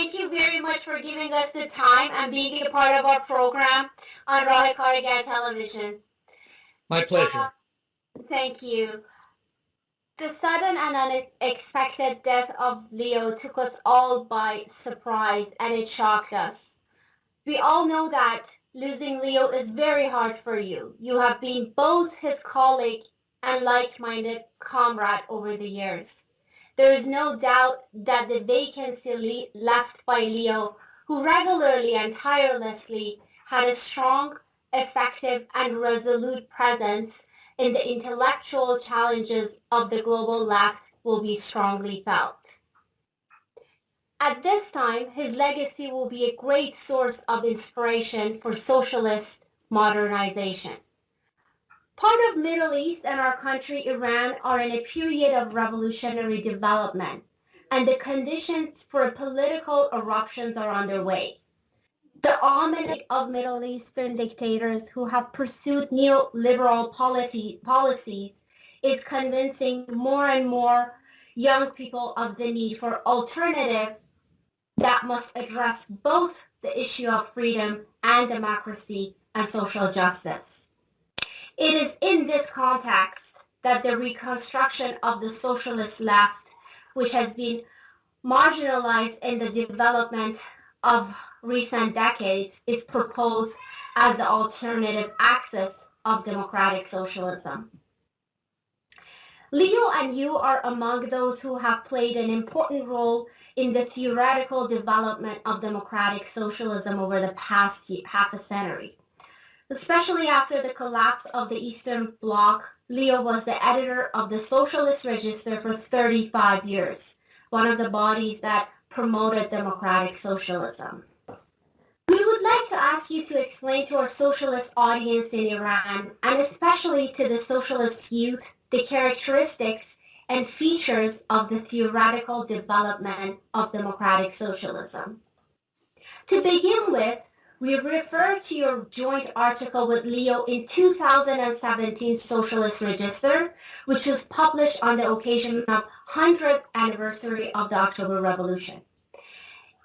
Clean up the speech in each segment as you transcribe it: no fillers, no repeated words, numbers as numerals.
thank you very much for giving us the time and being a part of our program on Rahe Karigar Television. My pleasure. Thank you. The sudden and unexpected death of Leo took us all by surprise, and it shocked us. We all know that losing Leo is very hard for you. You have been both his colleague and like-minded comrade over the years. There is no doubt that the vacancy left by Leo, who regularly and tirelessly had a strong, effective, and resolute presence in the intellectual challenges of the global left, will be strongly felt. At this time, his legacy will be a great source of inspiration for socialist modernization. Part of Middle East and our country, Iran, are in a period of revolutionary development, and the conditions for political eruptions are underway. The almanac of Middle Eastern dictators who have pursued neoliberal policies is convincing more and more young people of the need for alternative that must address both the issue of freedom and democracy and social justice. It is in this context that the reconstruction of the socialist left, which has been marginalized in the development of recent decades, is proposed as the alternative axis of democratic socialism. Leo and you are among those who have played an important role in the theoretical development of democratic socialism over the past half a century. Especially after the collapse of the Eastern Bloc, Leo was the editor of the Socialist Register for 35 years, one of the bodies that promoted democratic socialism. We would like to ask you to explain to our socialist audience in Iran, and especially to the socialist youth, the characteristics and features of the theoretical development of democratic socialism. To begin with, we refer to your joint article with Leo in 2017 Socialist Register, which was published on the occasion of 100th anniversary of the October Revolution.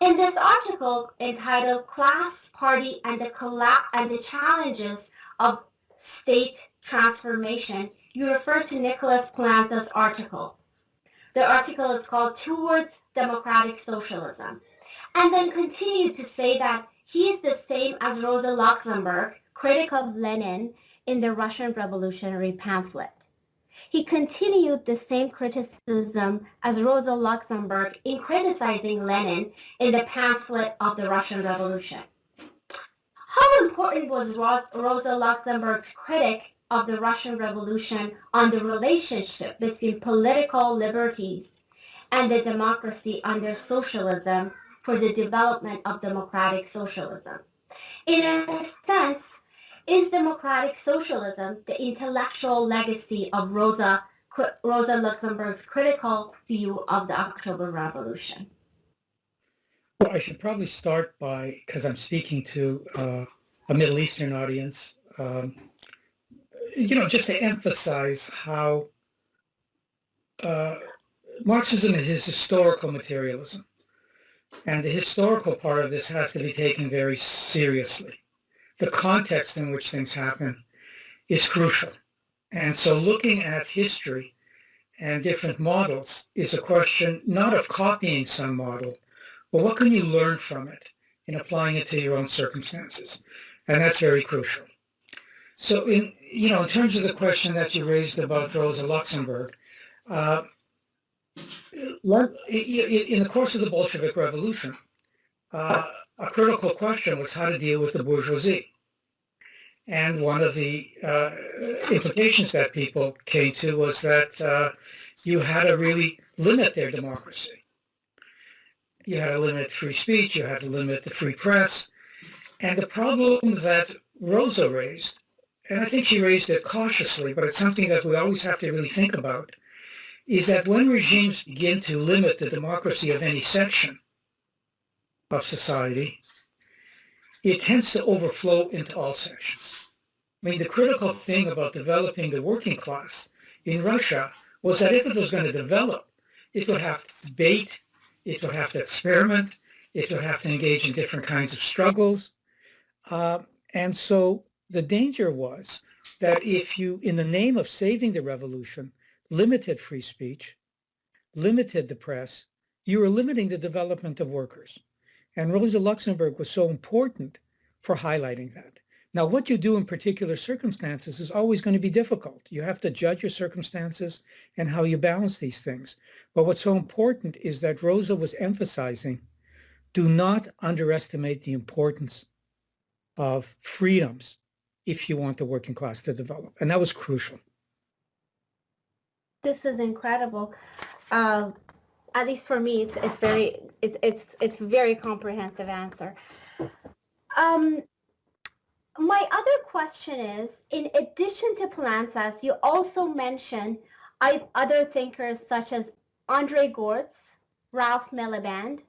In this article entitled Class, Party, and the Challenges of State Transformation, you refer to Nicholas Planza's article. The article is called Towards Democratic Socialism, and then continued to say that he is the same as Rosa Luxemburg, critic of Lenin, in the Russian Revolutionary pamphlet. He continued the same criticism as Rosa Luxemburg in criticizing Lenin in the pamphlet of the Russian Revolution. How important was Rosa Luxemburg's critique of the Russian Revolution on the relationship between political liberties and the democracy under socialism for the development of democratic socialism? In a sense, is democratic socialism the intellectual legacy of Rosa Luxemburg's critical view of the October Revolution? Well, I should probably start by, because I'm speaking to a Middle Eastern audience, just to emphasize how Marxism is historical materialism. And the historical part of this has to be taken very seriously. The context in which things happen is crucial. And so looking at history and different models is a question not of copying some model, but what can you learn from it in applying it to your own circumstances? And that's very crucial. So in terms of the question that you raised about Rosa Luxemburg, in the course of the Bolshevik Revolution, a critical question was how to deal with the bourgeoisie. And one of the implications that people came to was that you had to really limit their democracy. You had to limit free speech, you had to limit the free press. And the problem that Rosa raised, and I think she raised it cautiously, but it's something that we always have to really think about, is that when regimes begin to limit the democracy of any section of society, it tends to overflow into all sections. I mean, the critical thing about developing the working class in Russia was that if it was going to develop, it would have to debate, it would have to experiment, It would have to engage in different kinds of struggles. And so the danger was that if you, in the name of saving the revolution, limited free speech, limited the press, you were limiting the development of workers. And Rosa Luxemburg was so important for highlighting that. Now, what you do in particular circumstances is always going to be difficult. You have to judge your circumstances and how you balance these things. But what's so important is that Rosa was emphasizing, do not underestimate the importance of freedoms if you want the working class to develop. And that was crucial. This is incredible. At least for me, it's very comprehensive answer. My other question is, in addition to Palansas, you also mentioned other thinkers such as Andre Gortz, Ralph Miliband,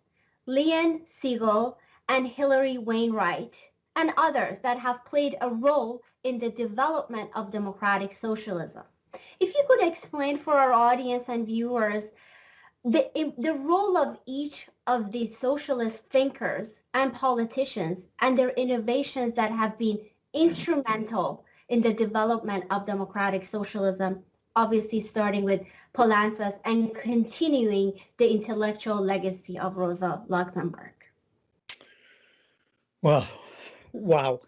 Leon Siegel, and Hilary Wainwright, and others that have played a role in the development of democratic socialism. If you could explain for our audience and viewers the role of each of these socialist thinkers and politicians and their innovations that have been instrumental in the development of democratic socialism, obviously starting with Palansas and continuing the intellectual legacy of Rosa Luxemburg. Well, wow.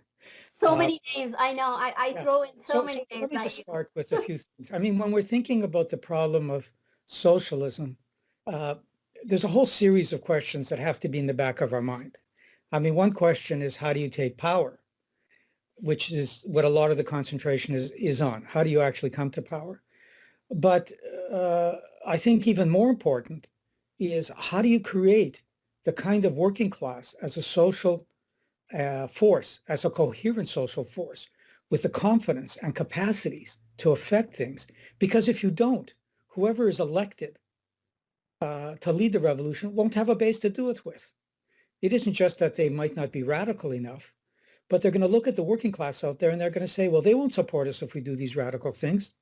So many names, I know. I throw in so many names. Let me just start with a few things. I mean, when we're thinking about the problem of socialism, there's a whole series of questions that have to be in the back of our mind. I mean, one question is, how do you take power? Which is what a lot of the concentration is on. How do you actually come to power? But I think even more important is, how do you create the kind of working class as a social force, as a coherent social force, with the confidence and capacities to affect things? Because if you don't, whoever is elected to lead the revolution won't have a base to do it with. It isn't just that they might not be radical enough, but they're going to look at the working class out there and they're going to say, well, they won't support us if we do these radical things.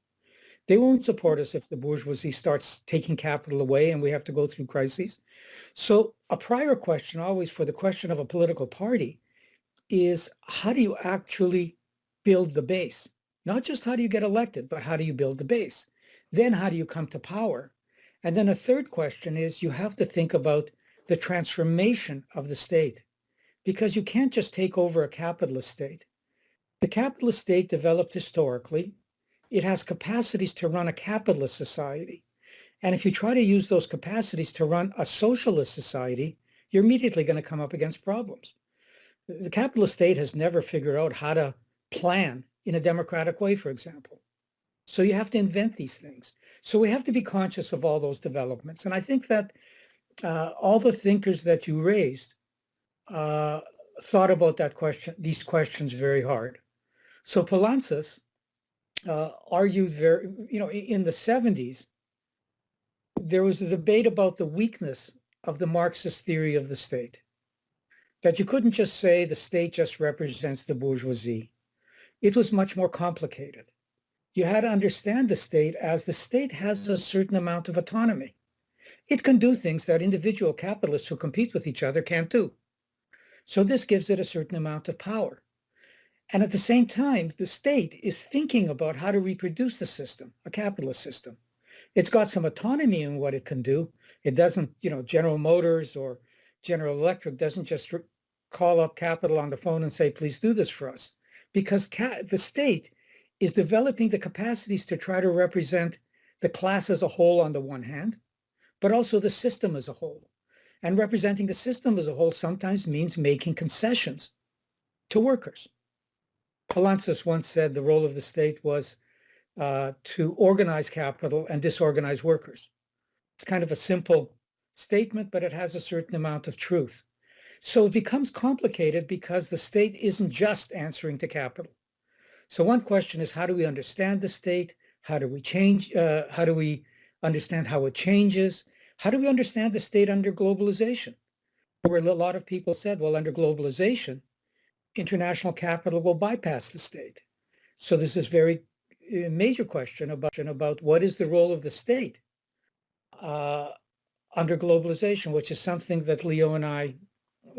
They won't support us if the bourgeoisie starts taking capital away and we have to go through crises. So a prior question always for the question of a political party is, how do you actually build the base? Not just how do you get elected, but how do you build the base? Then how do you come to power? And then a third question is, you have to think about the transformation of the state, because you can't just take over a capitalist state. The capitalist state developed historically. It has capacities to run a capitalist society. And if you try to use those capacities to run a socialist society, you're immediately going to come up against problems. The capitalist state has never figured out how to plan in a democratic way, for example. So you have to invent these things. So we have to be conscious of all those developments. And I think that all the thinkers that you raised thought about these questions very hard. So Palansas argued in the 70s, there was a debate about the weakness of the Marxist theory of the state, that you couldn't just say the state just represents the bourgeoisie. It was much more complicated. You had to understand the state as the state has a certain amount of autonomy. It can do things that individual capitalists who compete with each other can't do. So this gives it a certain amount of power. And at the same time, the state is thinking about how to reproduce the system, a capitalist system. It's got some autonomy in what it can do. It doesn't, General Motors or General Electric doesn't just call up capital on the phone and say, please do this for us. Because the state is developing the capacities to try to represent the class as a whole on the one hand, but also the system as a whole. And representing the system as a whole sometimes means making concessions to workers. Palansas once said the role of the state was to organize capital and disorganize workers. It's kind of a simple statement, but it has a certain amount of truth. So it becomes complicated because the state isn't just answering to capital. So one question is, how do we understand the state? How do we change? How do we understand how it changes? How do we understand the state under globalization? Where a lot of people said, well, under globalization, international capital will bypass the state. So this is very major question about what is the role of the state under globalization, which is something that Leo and I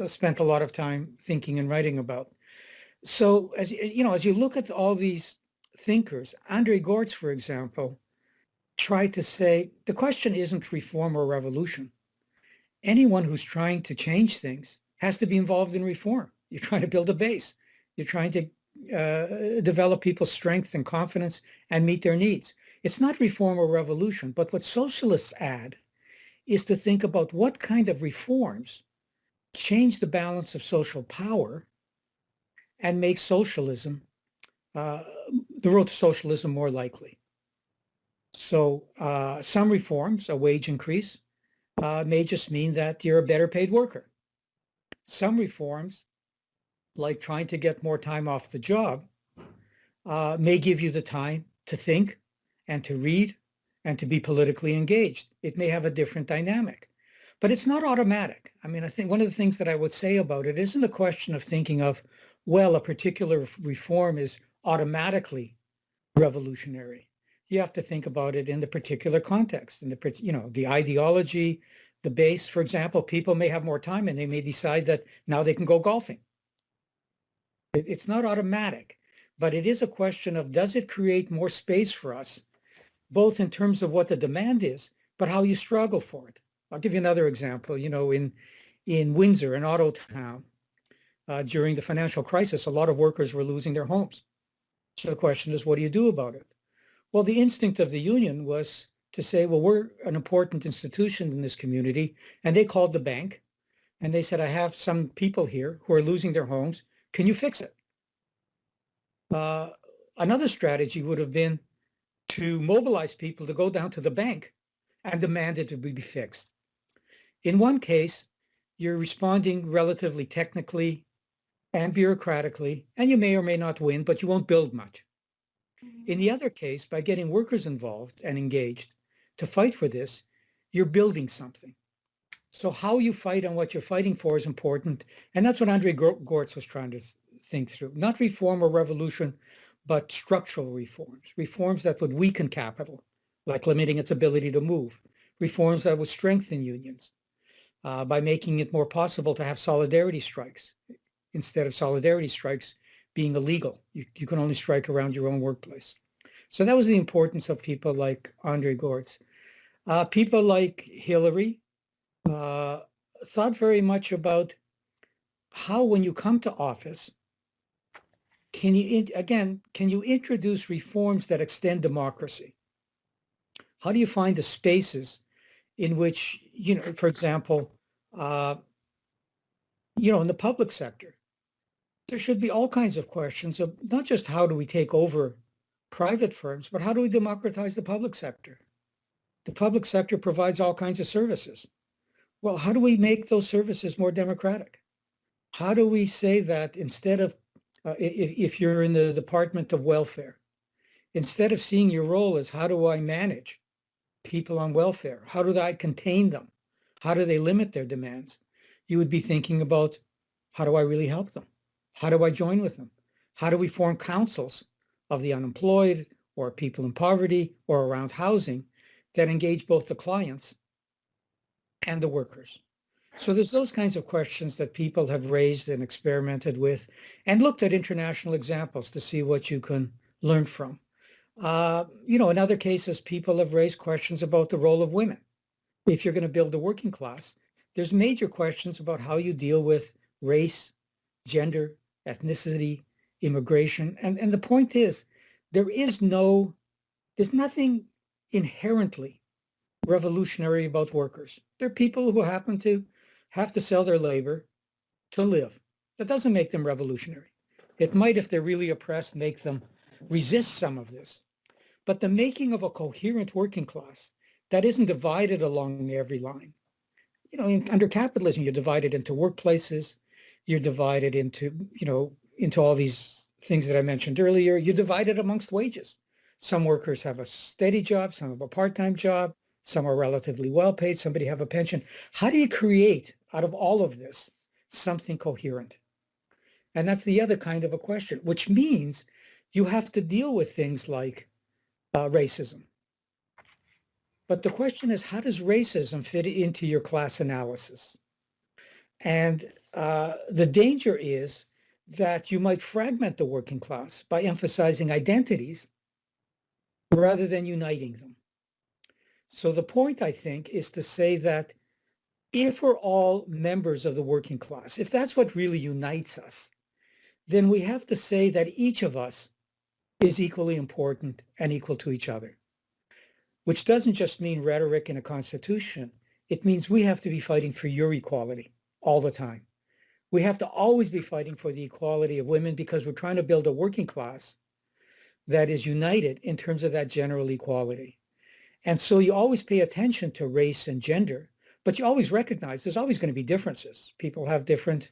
spent a lot of time thinking and writing about. So as as you look at all these thinkers, Andre Gortz, for example, tried to say the question isn't reform or revolution. Anyone who's trying to change things has to be involved in reform. You're trying to build a base. You're trying to develop people's strength and confidence and meet their needs. It's not reform or revolution, but what socialists add is to think about what kind of reforms change the balance of social power and make socialism, uh, the road to socialism more likely. So some reforms, a wage increase, may just mean that you're a better paid worker. Some reforms, like trying to get more time off the job, may give you the time to think and to read and to be politically engaged. It may have a different dynamic, but it's not automatic. I mean, I think one of the things that I would say about it isn't a question of thinking of, well, a particular reform is automatically revolutionary. You have to think about it in the particular context, in the ideology, the base. For example, people may have more time and they may decide that now they can go golfing. It's not automatic, but it is a question of, does it create more space for us, both in terms of what the demand is, but how you struggle for it. I'll give you another example. In Windsor, an auto town, during the financial crisis, a lot of workers were losing their homes. So the question is, what do you do about it? Well, the instinct of the union was to say, well, we're an important institution in this community. And they called the bank and they said, I have some people here who are losing their homes. Can you fix it? Another strategy would have been to mobilize people to go down to the bank and demand it to be fixed. In one case, you're responding relatively technically and bureaucratically, and you may or may not win, but you won't build much. In the other case, by getting workers involved and engaged to fight for this, you're building something. So how you fight and what you're fighting for is important. And that's what Andre Gortz was trying to think through. Not reform or revolution, but structural reforms. Reforms that would weaken capital, like limiting its ability to move. Reforms that would strengthen unions by making it more possible to have solidarity strikes instead of solidarity strikes being illegal. You can only strike around your own workplace. So that was the importance of people like Andre Gortz. People like Hillary thought very much about how, when you come to office, can you introduce reforms that extend democracy? How do you find the spaces in which, for example, in the public sector, there should be all kinds of questions of not just how do we take over private firms, but how do we democratize the public sector? The public sector provides all kinds of services. Well, how do we make those services more democratic? How do we say that instead of, if you're in the Department of Welfare, instead of seeing your role as how do I manage people on welfare? How do I contain them? How do they limit their demands? You would be thinking about, how do I really help them? How do I join with them? How do we form councils of the unemployed or people in poverty or around housing that engage both the clients and the workers? So there's those kinds of questions that people have raised and experimented with and looked at international examples to see what you can learn from. In other cases, people have raised questions about the role of women. If you're going to build a working class, there's major questions about how you deal with race, gender, ethnicity, immigration. And the point is, there's nothing inherently revolutionary about workers. They're people who happen to have to sell their labor to live. That doesn't make them revolutionary. It might, if they're really oppressed, make them resist some of this. But the making of a coherent working class that isn't divided along every line. Under capitalism, you're divided into workplaces, you're divided into all these things that I mentioned earlier. You're divided amongst wages. Some workers have a steady job, some have a part-time job, some are relatively well paid, somebody have a pension. How do you create out of all of this something coherent? And that's the other kind of a question, which means you have to deal with things like racism. But the question is, how does racism fit into your class analysis? And the danger is that you might fragment the working class by emphasizing identities rather than uniting them. So the point, I think, is to say that if we're all members of the working class, if that's what really unites us, then we have to say that each of us is equally important and equal to each other, which doesn't just mean rhetoric in a constitution. It means we have to be fighting for your equality all the time. We have to always be fighting for the equality of women because we're trying to build a working class that is united in terms of that general equality. And so you always pay attention to race and gender, but you always recognize there's always going to be differences. People have different,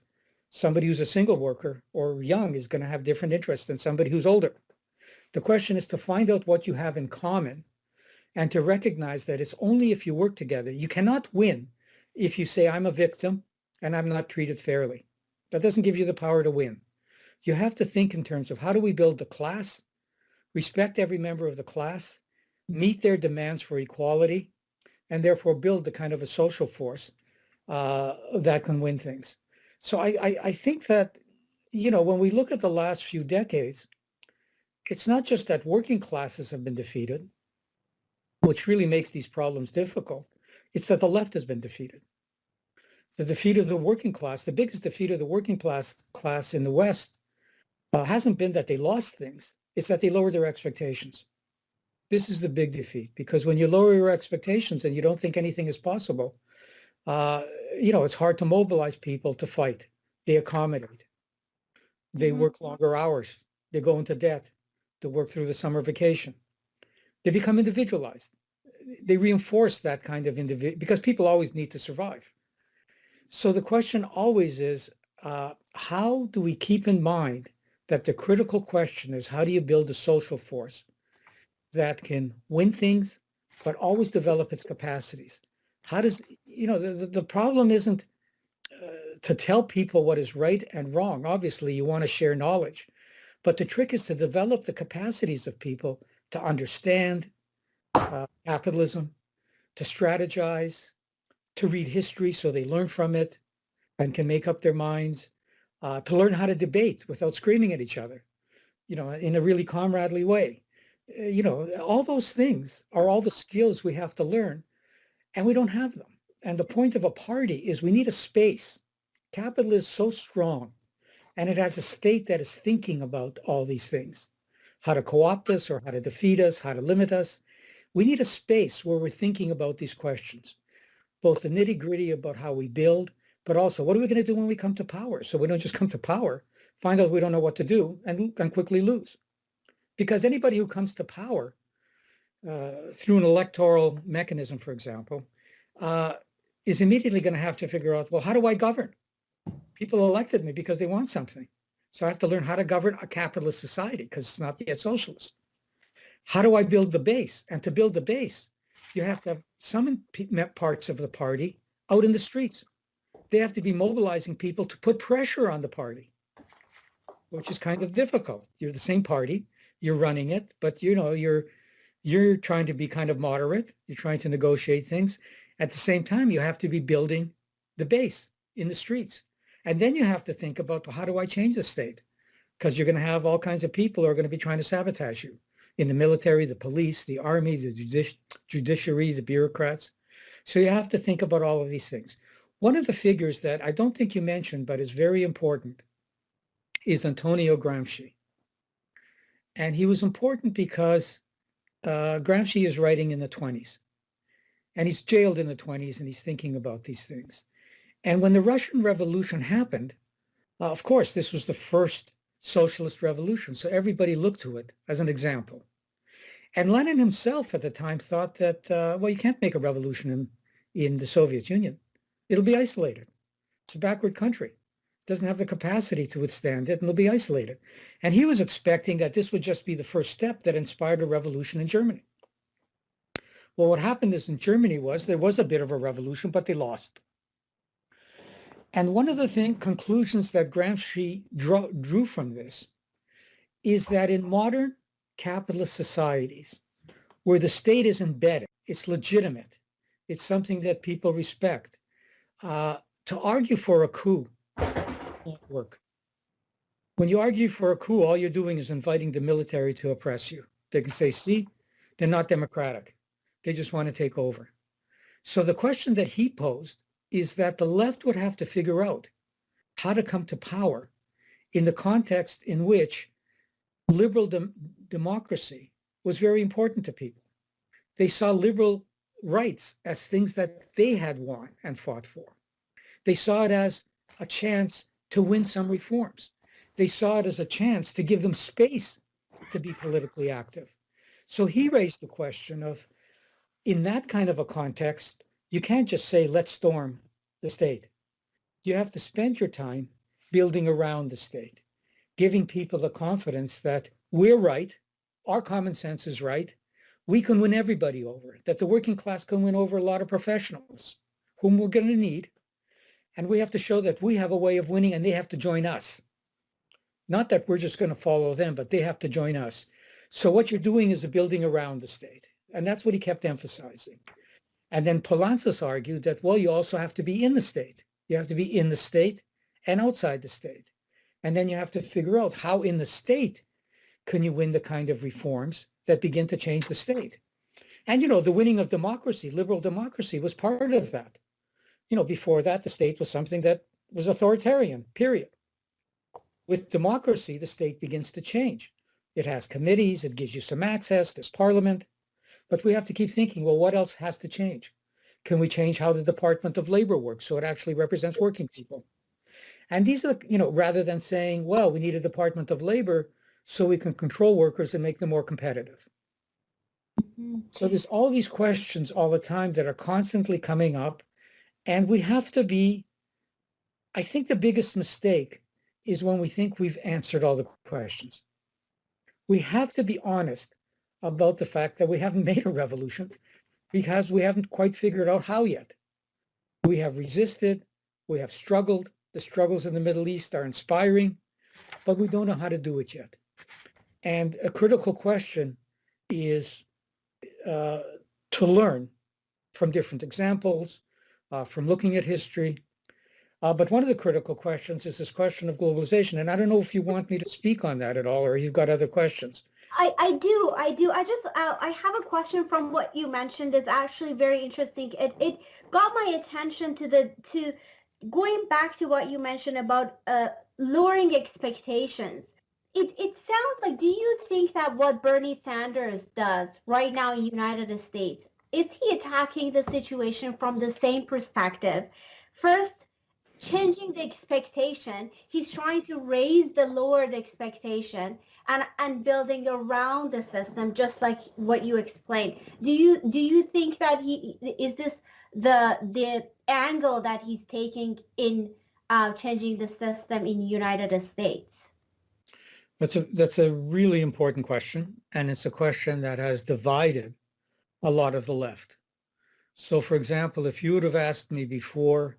somebody who's a single worker or young is going to have different interests than somebody who's older. The question is to find out what you have in common and to recognize that it's only if you work together. You cannot win if you say, I'm a victim and I'm not treated fairly. That doesn't give you the power to win. You have to think in terms of how do we build the class, respect every member of the class, meet their demands for equality, and therefore build the kind of a social force that can win things. So I think that, when we look at the last few decades, it's not just that working classes have been defeated, which really makes these problems difficult. It's that the left has been defeated. The defeat of the working class, the biggest defeat of the working class in the West hasn't been that they lost things. It's that they lowered their expectations. This is the big defeat, because when you lower your expectations and you don't think anything is possible, it's hard to mobilize people to fight. They accommodate. They work longer hours. They go into debt to work through the summer vacation. They become individualized. They reinforce that kind of because people always need to survive. So the question always is, how do we keep in mind that the critical question is, how do you build a social force that can win things, but always develop its capacities? How does, the problem isn't to tell people what is right and wrong. Obviously, you want to share knowledge, but the trick is to develop the capacities of people to understand capitalism, to strategize, to read history so they learn from it and can make up their minds, to learn how to debate without screaming at each other, in a really comradely way. All those things are all the skills we have to learn, and we don't have them. And the point of a party is we need a space. Capital is so strong, and it has a state that is thinking about all these things, how to co-opt us or how to defeat us, how to limit us. We need a space where we're thinking about these questions, both the nitty-gritty about how we build, but also what are we going to do when we come to power? So we don't just come to power, find out we don't know what to do, and quickly lose. Because anybody who comes to power through an electoral mechanism, for example, is immediately going to have to figure out, well, how do I govern? People elected me because they want something. So I have to learn how to govern a capitalist society because it's not yet socialist. How do I build the base? And to build the base, you have to have some parts of the party out in the streets. They have to be mobilizing people to put pressure on the party, which is kind of difficult. You're the same party, you're running it, but you're trying to be kind of moderate. You're trying to negotiate things. At the same time, you have to be building the base in the streets. And then you have to think about, well, how do I change the state? Because you're going to have all kinds of people who are going to be trying to sabotage you in the military, the police, the army, the judiciary, the bureaucrats. So you have to think about all of these things. One of the figures that I don't think you mentioned, but is very important, is Antonio Gramsci. And he was important because Gramsci is writing in the 20s. And he's jailed in the 20s, and he's thinking about these things. And when the Russian Revolution happened, of course, this was the first socialist revolution. So everybody looked to it as an example. And Lenin himself at the time thought that, you can't make a revolution in the Soviet Union. It'll be isolated. It's a backward country. It doesn't have the capacity to withstand it, and it'll be isolated. And he was expecting that this would just be the first step that inspired a revolution in Germany. Well, what happened is in Germany there was a bit of a revolution, but they lost. And one of the conclusions that Gramsci drew from this is that in modern capitalist societies, where the state is embedded, it's legitimate, it's something that people respect, to argue for a coup won't work. When you argue for a coup, all you're doing is inviting the military to oppress you. They can say, see, they're not democratic. They just want to take over. So the question that he posed is that the left would have to figure out how to come to power in the context in which liberal democracy was very important to people. They saw liberal rights as things that they had won and fought for. They saw it as a chance to win some reforms. They saw it as a chance to give them space to be politically active. So he raised the question of, in that kind of a context, you can't just say, let's storm the state. You have to spend your time building around the state, giving people the confidence that we're right, our common sense is right, we can win everybody over, that the working class can win over a lot of professionals whom we're going to need. And we have to show that we have a way of winning and they have to join us. Not that we're just going to follow them, but they have to join us. So what you're doing is a building around the state. And that's what he kept emphasizing. And then Polantzis argued that, well, you also have to be in the state. You have to be in the state and outside the state. And then you have to figure out how in the state can you win the kind of reforms that begin to change the state. And, the winning of democracy, liberal democracy, was part of that. Before that, the state was something that was authoritarian, period. With democracy, the state begins to change. It has committees, it gives you some access, there's parliament. But we have to keep thinking, well, what else has to change? Can we change how the Department of Labor works so it actually represents working people? And these are, rather than saying, well, we need a Department of Labor so we can control workers and make them more competitive. Mm-hmm. So there's all these questions all the time that are constantly coming up. And we have to be, I think the biggest mistake is when we think we've answered all the questions. We have to be honest about the fact that we haven't made a revolution because we haven't quite figured out how yet. We have resisted, we have struggled. The struggles in the Middle East are inspiring, but we don't know how to do it yet. And a critical question is to learn from different examples, from looking at history. But one of the critical questions is this question of globalization. And I don't know if you want me to speak on that at all, or you've got other questions. I do. I have a question from what you mentioned. It's actually very interesting. It got my attention to going back to what you mentioned about lowering expectations. It sounds like, do you think that what Bernie Sanders does right now in the United States, is he attacking the situation from the same perspective? First, changing the expectation, he's trying to raise the lowered expectation and building around the system, just like what you explained. Do you think that is this the angle that he's taking in changing the system in the United States? That's a really important question, and it's a question that has divided a lot of the left. So, for example, if you would have asked me before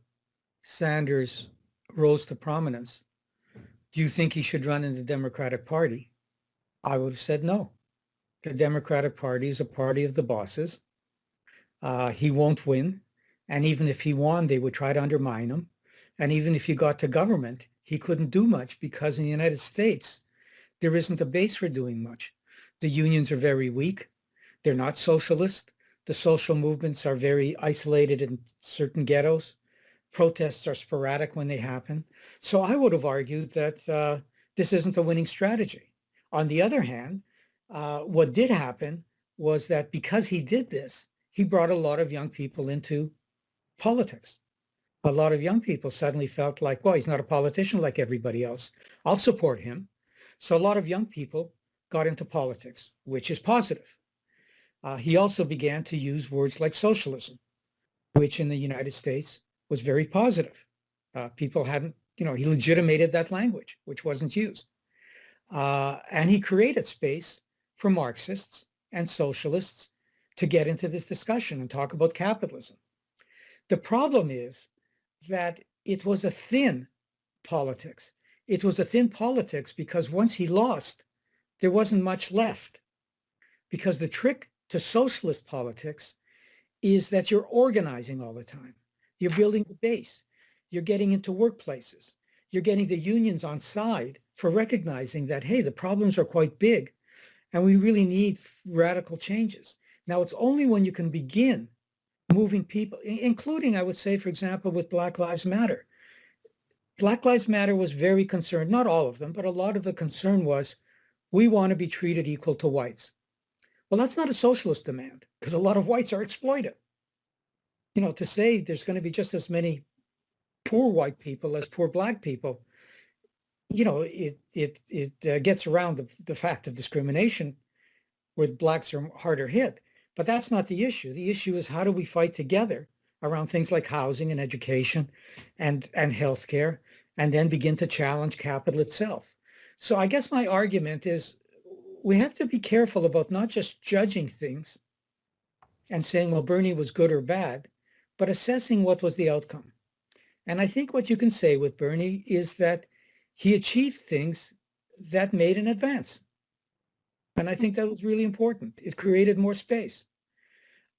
Sanders rose to prominence, do you think he should run in the Democratic Party? I would have said no. The Democratic Party is a party of the bosses. He won't win. And even if he won, they would try to undermine him. And even if he got to government, he couldn't do much because in the United States, there isn't a base for doing much. The unions are very weak. They're not socialist. The social movements are very isolated in certain ghettos. Protests are sporadic when they happen. So I would have argued that this isn't a winning strategy. On the other hand, what did happen was that because he did this, he brought a lot of young people into politics. A lot of young people suddenly felt like, well, he's not a politician like everybody else. I'll support him. So a lot of young people got into politics, which is positive. He also began to use words like socialism, which in the United States was very positive. People hadn't, he legitimated that language, which wasn't used. And he created space for Marxists and socialists to get into this discussion and talk about capitalism. The problem is that it was a thin politics. It was a thin politics because once he lost, there wasn't much left. Because the trick to socialist politics is that you're organizing all the time. You're building the base. You're getting into workplaces. You're getting the unions on side for recognizing that, hey, the problems are quite big and we really need radical changes. Now, it's only when you can begin moving people, including, I would say, for example, with Black Lives Matter. Black Lives Matter was very concerned, not all of them, but a lot of the concern was, we want to be treated equal to whites. Well, that's not a socialist demand, because a lot of whites are exploited. To say there's going to be just as many poor white people as poor black people, it gets around the fact of discrimination where blacks are harder hit. But that's not the issue. The issue is, how do we fight together around things like housing and education and healthcare, and then begin to challenge capital itself. So I guess my argument is, we have to be careful about not just judging things and saying, well, Bernie was good or bad, but assessing what was the outcome. And I think what you can say with Bernie is that he achieved things that made an advance. And I think that was really important. It created more space.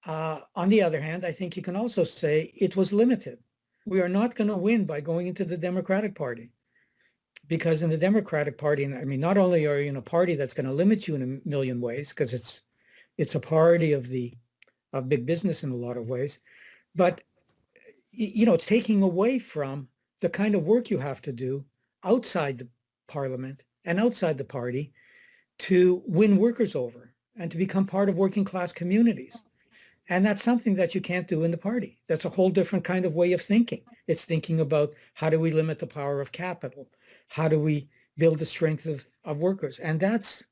On the other hand, I think you can also say it was limited. We are not going to win by going into the Democratic Party. Because in the Democratic Party, I mean, not only are you in a party that's going to limit you in a million ways, because it's a party of big business in a lot of ways, but it's taking away from the kind of work you have to do outside the parliament and outside the party to win workers over and to become part of working class communities. And that's something that you can't do in the party. That's a whole different kind of way of thinking. It's thinking about, how do we limit the power of capital? How do we build the strength of workers? And that's,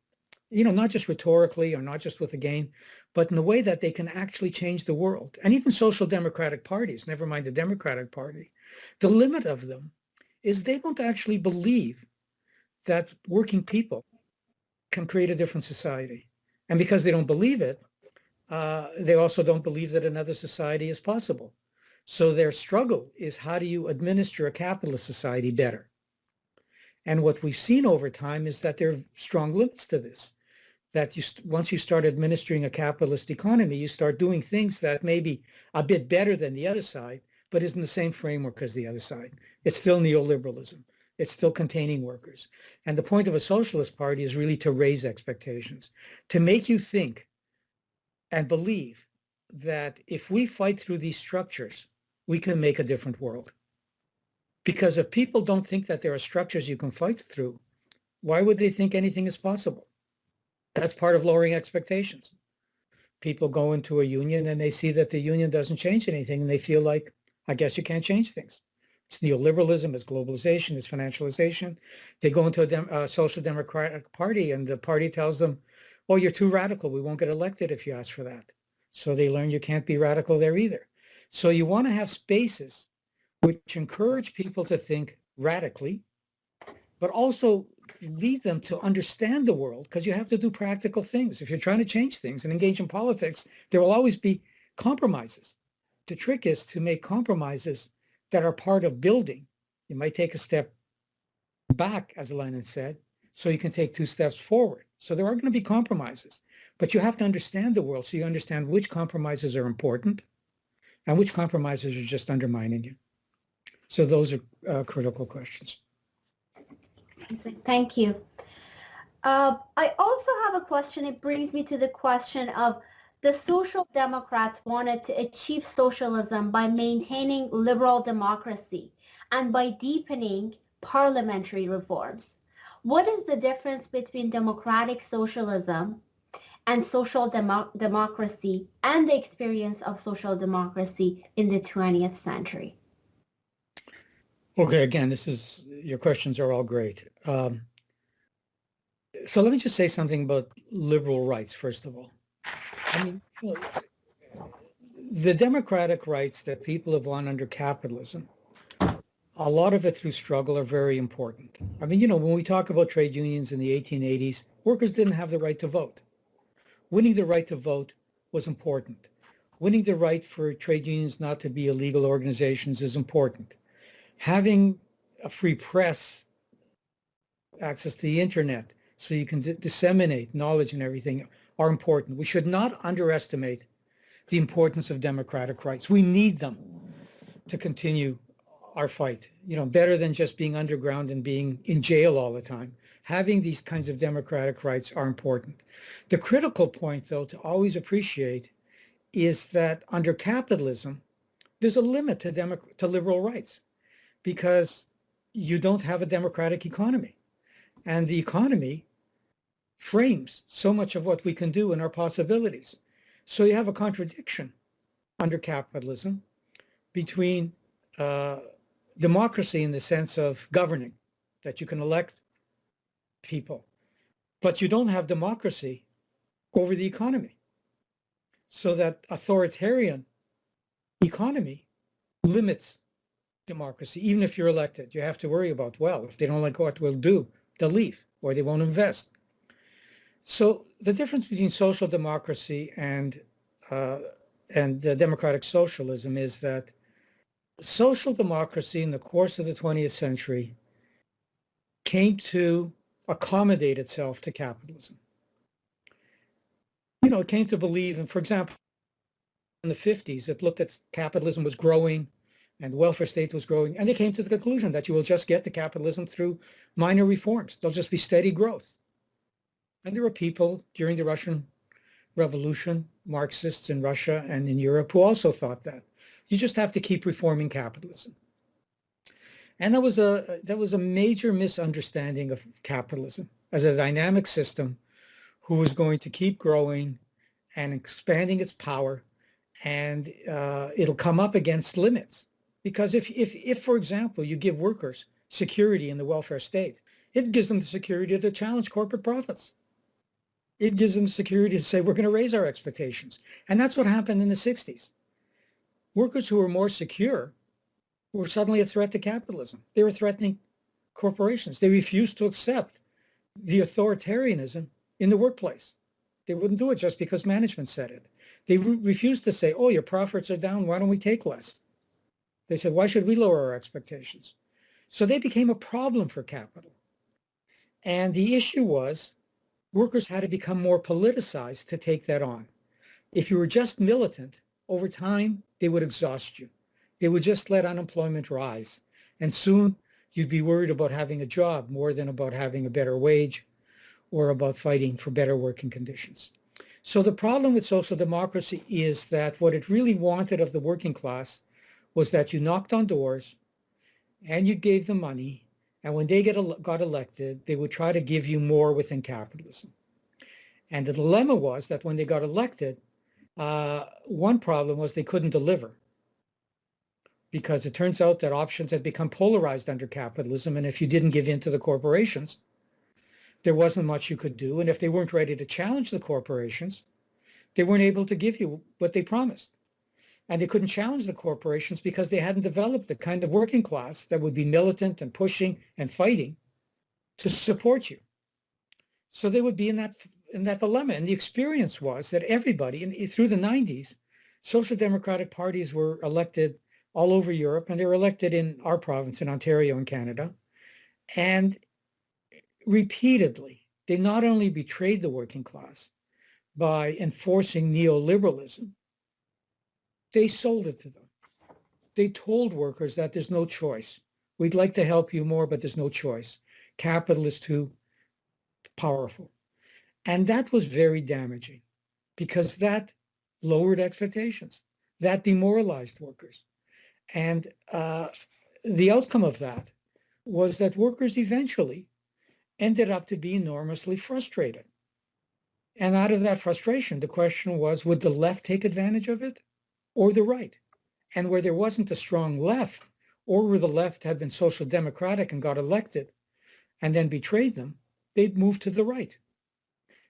not just rhetorically or not just with a game, but in a way that they can actually change the world. And even social democratic parties, never mind the Democratic Party, the limit of them is they don't actually believe that working people can create a different society. And because they don't believe it, they also don't believe that another society is possible. So their struggle is, how do you administer a capitalist society better? And what we've seen over time is that there are strong limits to this, that once you start administering a capitalist economy, you start doing things that may be a bit better than the other side, but isn't the same framework as the other side. It's still neoliberalism. It's still containing workers. And the point of a socialist party is really to raise expectations, to make you think and believe that if we fight through these structures, we can make a different world. Because if people don't think that there are structures you can fight through, why would they think anything is possible? That's part of lowering expectations. People go into a union and they see that the union doesn't change anything, and they feel like, I guess you can't change things. It's neoliberalism, it's globalization, it's financialization. They go into a social democratic party and the party tells them, oh, you're too radical. We won't get elected if you ask for that. So they learn you can't be radical there either. So you want to have spaces which encourage people to think radically, but also lead them to understand the world, because you have to do practical things. If you're trying to change things and engage in politics, there will always be compromises. The trick is to make compromises that are part of building. You might take a step back, as Lenin said, so you can take 2 steps forward. So there are going to be compromises, but you have to understand the world so you understand which compromises are important and which compromises are just undermining you. So those are critical questions. Thank you. I also have a question. It brings me to the question of, the Social Democrats wanted to achieve socialism by maintaining liberal democracy and by deepening parliamentary reforms. What is the difference between democratic socialism and social democracy and the experience of social democracy in the 20th century? Okay, again, your questions are all great. So let me just say something about liberal rights, first of all. I mean, the democratic rights that people have won under capitalism, a lot of it through struggle, are very important. I mean, when we talk about trade unions in the 1880s, workers didn't have the right to vote. Winning the right to vote was important. Winning the right for trade unions not to be illegal organizations is important. Having a free press, access to the internet, so you can disseminate knowledge and everything, are important. We should not underestimate the importance of democratic rights. We need them to continue our fight, better than just being underground and being in jail all the time. Having these kinds of democratic rights are important. The critical point, though, to always appreciate is that under capitalism, there's a limit to liberal rights because you don't have a democratic economy. And the economy frames so much of what we can do and our possibilities. So you have a contradiction under capitalism between democracy in the sense of governing, that you can elect people, but you don't have democracy over the economy. So that authoritarian economy limits democracy. Even if you're elected, you have to worry about, well, if they don't like what we'll do, they'll leave or they won't invest. So the difference between social democracy and democratic socialism is that social democracy in the course of the 20th century came to accommodate itself to capitalism. It came to believe, and for example, in the 50s, it looked at capitalism was growing and the welfare state was growing, and they came to the conclusion that you will just get to capitalism through minor reforms. There'll just be steady growth. And there were people during the Russian Revolution, Marxists in Russia and in Europe, who also thought that. You just have to keep reforming capitalism. And that was a major misunderstanding of capitalism as a dynamic system who was going to keep growing and expanding its power, and it'll come up against limits. Because if, for example, you give workers security in the welfare state, it gives them the security to challenge corporate profits. It gives them security to say, we're going to raise our expectations. And that's what happened in the 60s. Workers who were more secure were suddenly a threat to capitalism. They were threatening corporations. They refused to accept the authoritarianism in the workplace. They wouldn't do it just because management said it. They refused to say, oh, your profits are down, why don't we take less? They said, why should we lower our expectations? So they became a problem for capital. And the issue was workers had to become more politicized to take that on. If you were just militant, over time, they would exhaust you. They would just let unemployment rise. And soon you'd be worried about having a job more than about having a better wage or about fighting for better working conditions. So the problem with social democracy is that what it really wanted of the working class was that you knocked on doors and you gave them money. And when they got elected, they would try to give you more within capitalism. And the dilemma was that when they got elected, one problem was they couldn't deliver, because it turns out that options had become polarized under capitalism. And if you didn't give in to the corporations, there wasn't much you could do. And if they weren't ready to challenge the corporations, they weren't able to give you what they promised. And they couldn't challenge the corporations because they hadn't developed the kind of working class that would be militant and pushing and fighting to support you. So they would be in that dilemma. And the experience was that everybody, and through the 90s, social democratic parties were elected all over Europe, and they were elected in our province in Ontario in Canada. And repeatedly, they not only betrayed the working class by enforcing neoliberalism, they sold it to them. They told workers that there's no choice. We'd like to help you more, but there's no choice. Capital is too powerful. And that was very damaging because that lowered expectations. That demoralized workers. And the outcome of that was that workers eventually ended up to be enormously frustrated. And out of that frustration, the question was, would the left take advantage of it or the right? And where there wasn't a strong left, or where the left had been social democratic and got elected and then betrayed them, they'd move to the right.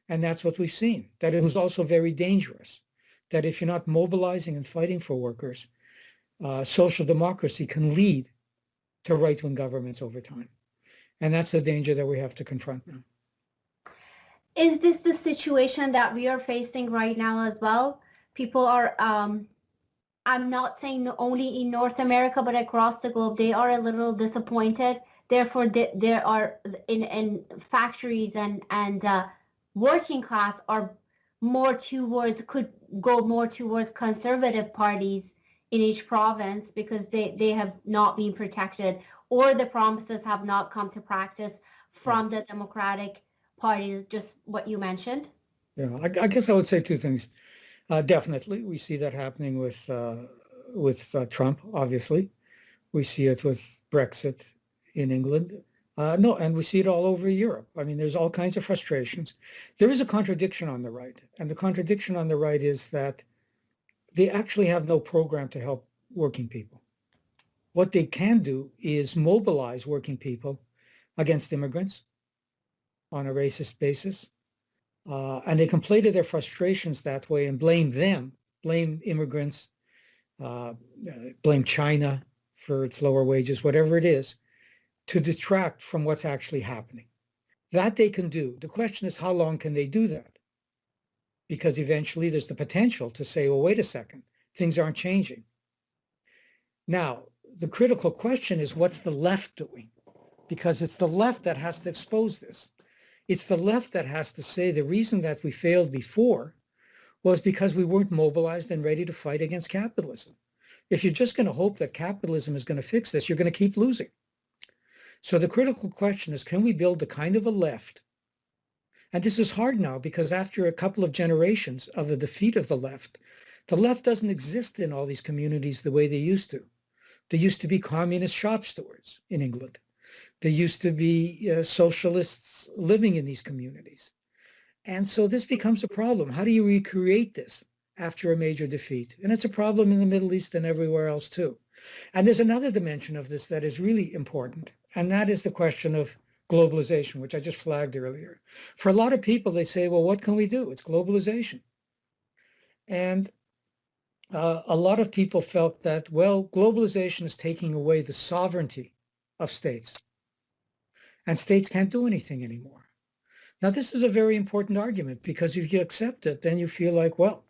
And that's what we've seen, that it was also very dangerous, that if you're not mobilizing and fighting for workers, social democracy can lead to right-wing governments over time. And that's the danger that we have to confront now. Is this the situation that we are facing right now as well? People are, I'm not saying only in North America, but across the globe, they are a little disappointed. Therefore, there are in factories and working class are more towards, could go more towards conservative parties in each province because they have not been protected, or the promises have not come to practice from the Democratic Party, just what you mentioned? Yeah, I guess I would say two things. Definitely, we see that happening with Trump, obviously. We see it with Brexit in England. No, and we see it all over Europe. I mean, there's all kinds of frustrations. There is a contradiction on the right, and the contradiction on the right is that they actually have no program to help working people. What they can do is mobilize working people against immigrants on a racist basis, and they can play to their frustrations that way and blame them, blame immigrants, uh, blame China for its lower wages, whatever it is, to detract from what's actually happening. That they can do. The question is, how long can they do that? Because eventually there's the potential to say, well, wait a second, things aren't changing. Now, the critical question is, what's the left doing? Because it's the left that has to expose this. It's the left that has to say the reason that we failed before was because we weren't mobilized and ready to fight against capitalism. If you're just going to hope that capitalism is going to fix this, you're going to keep losing. So the critical question is, can we build the kind of a left? And this is hard now because after a couple of generations of the defeat of the left doesn't exist in all these communities the way they used to. There used to be communist shop stewards in England. There used to be socialists living in these communities. And so this becomes a problem. How do you recreate this after a major defeat? And it's a problem in the Middle East and everywhere else too. And there's another dimension of this that is really important, and that is the question of globalization, which I just flagged earlier. For a lot of people, they say, well, what can we do? It's globalization. And a lot of people felt that, well, globalization is taking away the sovereignty of states, and states can't do anything anymore. Now, this is a very important argument because if you accept it, then you feel like, well,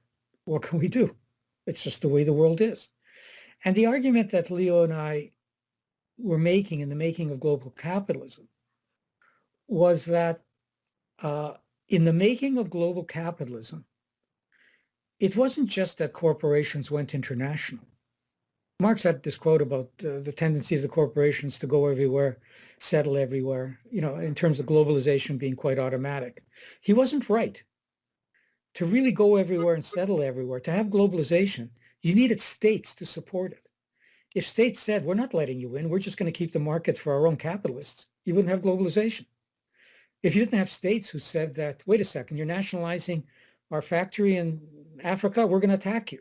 what can we do? It's just the way the world is. And the argument that Leo and I were making in the making of global capitalism was that in the making of global capitalism, it wasn't just that corporations went international. Marx had this quote about the tendency of the corporations to go everywhere, settle everywhere, in terms of globalization being quite automatic. He wasn't right. To really go everywhere and settle everywhere, to have globalization, you needed states to support it. If states said, we're not letting you in, we're just going to keep the market for our own capitalists, you wouldn't have globalization. If you didn't have states who said that, wait a second, you're nationalizing our factory in Africa, we're going to attack you.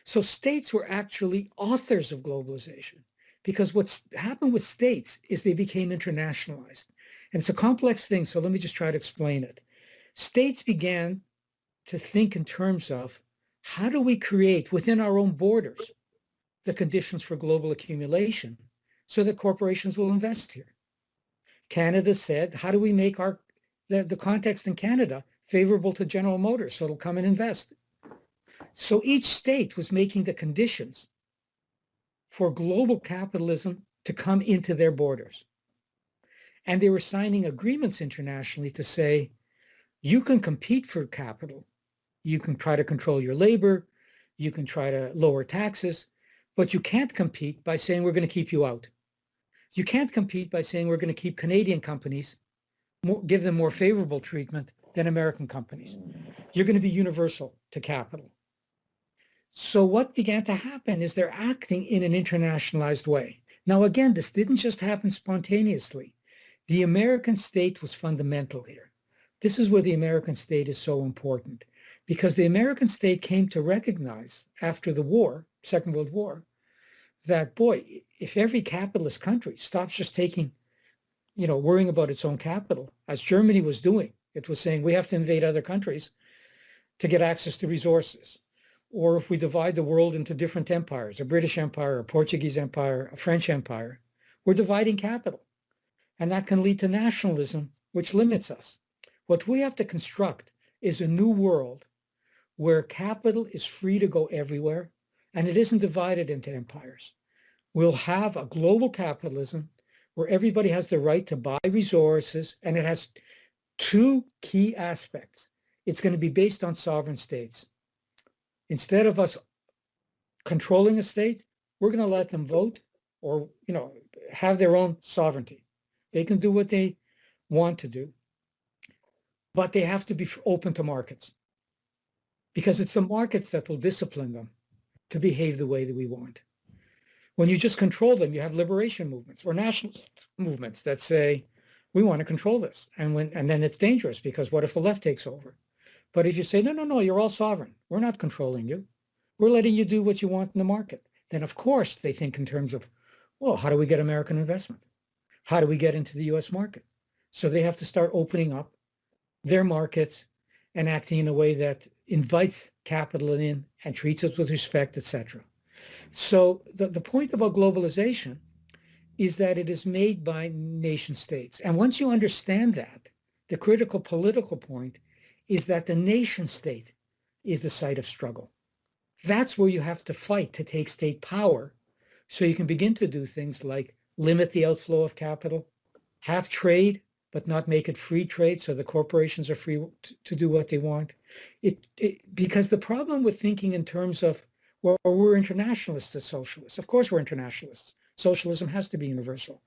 So states were actually authors of globalization because what's happened with states is they became internationalized. And it's a complex thing, so let me just try to explain it. States began to think in terms of how do we create within our own borders the conditions for global accumulation so that corporations will invest here. Canada said, how do we make the context in Canada favorable to General Motors so it'll come and invest? So each state was making the conditions for global capitalism to come into their borders. And they were signing agreements internationally to say, you can compete for capital. You can try to control your labor. You can try to lower taxes, but you can't compete by saying we're going to keep you out. You can't compete by saying we're going to keep Canadian companies, give them more favorable treatment than American companies. You're going to be universal to capital. So what began to happen is they're acting in an internationalized way. Now, again, this didn't just happen spontaneously. The American state was fundamental here. This is where the American state is so important, because the American state came to recognize after the war, Second World War, that, boy, if every capitalist country stops just taking, worrying about its own capital, as Germany was doing, it was saying we have to invade other countries to get access to resources. Or if we divide the world into different empires, a British empire, a Portuguese empire, a French empire, we're dividing capital. And that can lead to nationalism, which limits us. What we have to construct is a new world where capital is free to go everywhere, and it isn't divided into empires. We'll have a global capitalism where everybody has the right to buy resources, and it has two key aspects. It's going to be based on sovereign states. Instead of us controlling a state, we're going to let them vote or, have their own sovereignty. They can do what they want to do, but they have to be open to markets because it's the markets that will discipline them to behave the way that we want. When you just control them, you have liberation movements or nationalist movements that say, we want to control this. And then it's dangerous because what if the left takes over? But if you say, no, you're all sovereign. We're not controlling you. We're letting you do what you want in the market. Then, of course, they think in terms of, well, how do we get American investment? How do we get into the U.S. market? So they have to start opening up their markets and acting in a way that invites capital in and treats us with respect, etc. So the point about globalization is that it is made by nation states. And once you understand that, the critical political point is that the nation state is the site of struggle. That's where you have to fight to take state power so you can begin to do things like limit the outflow of capital, have trade, but not make it free trade so the corporations are free to do what they want. Because the problem with thinking in terms of, well, we're internationalists as socialists. Of course we're internationalists. Socialism has to be universal.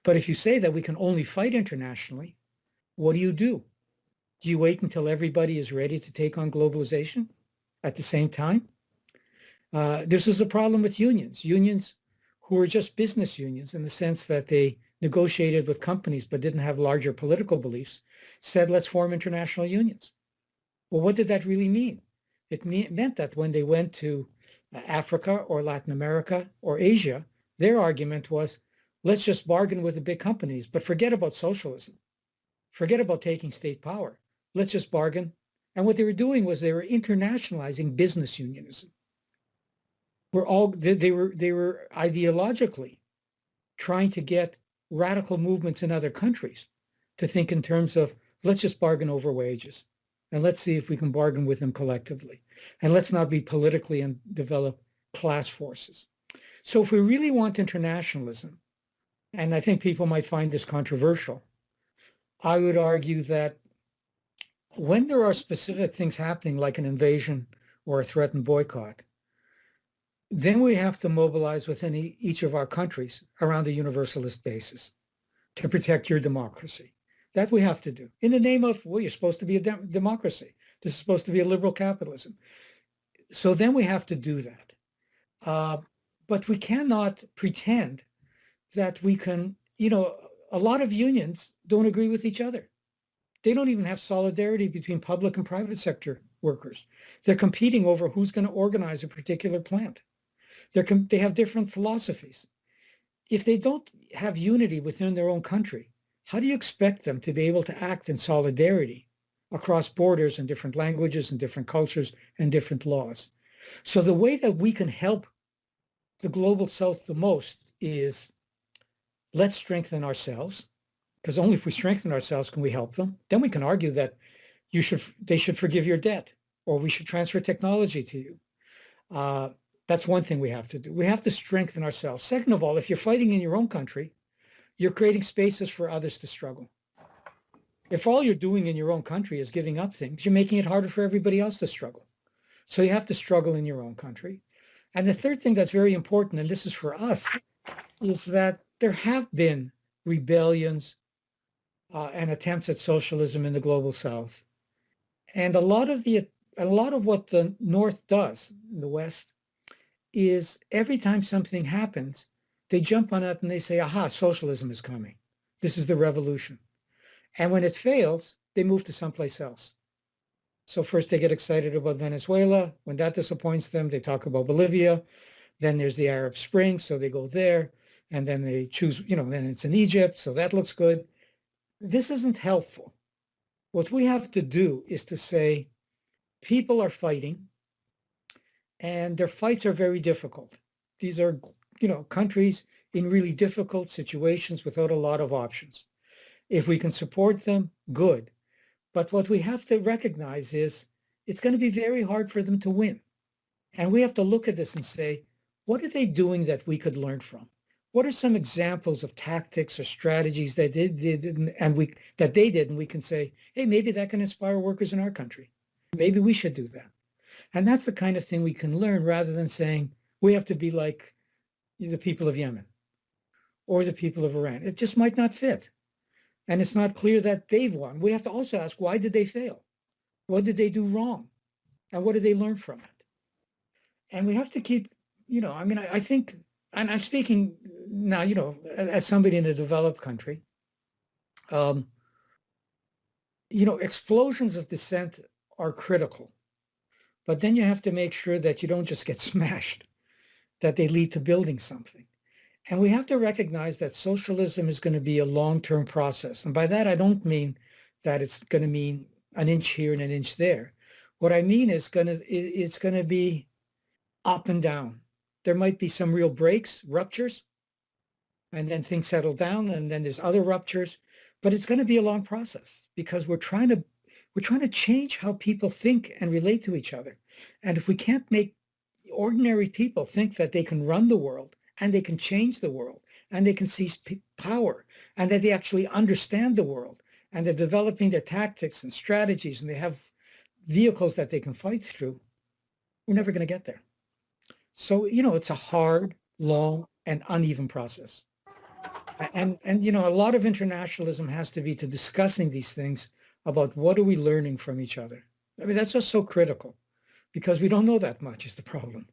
But if you say that we can only fight internationally, what do? Do you wait until everybody is ready to take on globalization at the same time? This is a problem with unions. Unions who are just business unions in the sense that they negotiated with companies but didn't have larger political beliefs, said, let's form international unions. Well, what did that really mean? It meant that when they went to Africa or Latin America or Asia, their argument was, let's just bargain with the big companies, but forget about socialism. Forget about taking state power. Let's just bargain. And what they were doing was they were internationalizing business unionism. They were ideologically trying to get radical movements in other countries to think in terms of, let's just bargain over wages. And let's see if we can bargain with them collectively. And let's not be politically and develop class forces. So if we really want internationalism, and I think people might find this controversial, I would argue that when there are specific things happening like an invasion or a threatened boycott, then we have to mobilize within each of our countries around a universalist basis to protect your democracy. That we have to do in the name of, well, you're supposed to be a democracy. This is supposed to be a liberal capitalism. So then we have to do that. But we cannot pretend that we can, a lot of unions don't agree with each other. They don't even have solidarity between public and private sector workers. They're competing over who's going to organize a particular plant. They have different philosophies. If they don't have unity within their own country, how do you expect them to be able to act in solidarity across borders and different languages and different cultures and different laws? So the way that we can help the global South the most is let's strengthen ourselves, because only if we strengthen ourselves can we help them. Then we can argue that they should forgive your debt, or we should transfer technology to you. That's one thing we have to do. We have to strengthen ourselves. Second of all, if you're fighting in your own country, you're creating spaces for others to struggle. If all you're doing in your own country is giving up things, you're making it harder for everybody else to struggle. So you have to struggle in your own country. And the third thing that's very important, and this is for us, is that there have been rebellions and attempts at socialism in the global South. And a lot of what the North does in the West is every time something happens, they jump on it and they say, aha, socialism is coming. This is the revolution. And when it fails, they move to someplace else. So first they get excited about Venezuela. When that disappoints them, they talk about Bolivia. Then there's the Arab Spring, so they go there. And then they choose, then it's in Egypt, so that looks good. This isn't helpful. What we have to do is to say, people are fighting, and their fights are very difficult. These are, countries in really difficult situations without a lot of options. If we can support them, good. But what we have to recognize is it's going to be very hard for them to win. And we have to look at this and say, what are they doing that we could learn from? What are some examples of tactics or strategies that they did and we can say, hey, maybe that can inspire workers in our country. Maybe we should do that. And that's the kind of thing we can learn rather than saying, we have to be like the people of Yemen or the people of Iran. It just might not fit. And it's not clear that they've won. We have to also ask, why did they fail? What did they do wrong? And what did they learn from it? And we have to keep, I think, and I'm speaking now, as somebody in a developed country, explosions of dissent are critical. But then you have to make sure that you don't just get smashed, that they lead to building something. And we have to recognize that socialism is going to be a long-term process. And by that, I don't mean that it's going to mean an inch here and an inch there. What I mean is it's going to be up and down. There might be some real breaks, ruptures, and then things settle down, and then there's other ruptures. But it's going to be a long process because we're trying to change how people think and relate to each other. And if we can't make ordinary people think that they can run the world and they can change the world and they can seize power and that they actually understand the world and they're developing their tactics and strategies and they have vehicles that they can fight through, we're never going to get there. So, it's a hard, long, and uneven process. And a lot of internationalism has to be to discussing these things about what are we learning from each other. I mean, that's just so critical because we don't know that much is the problem.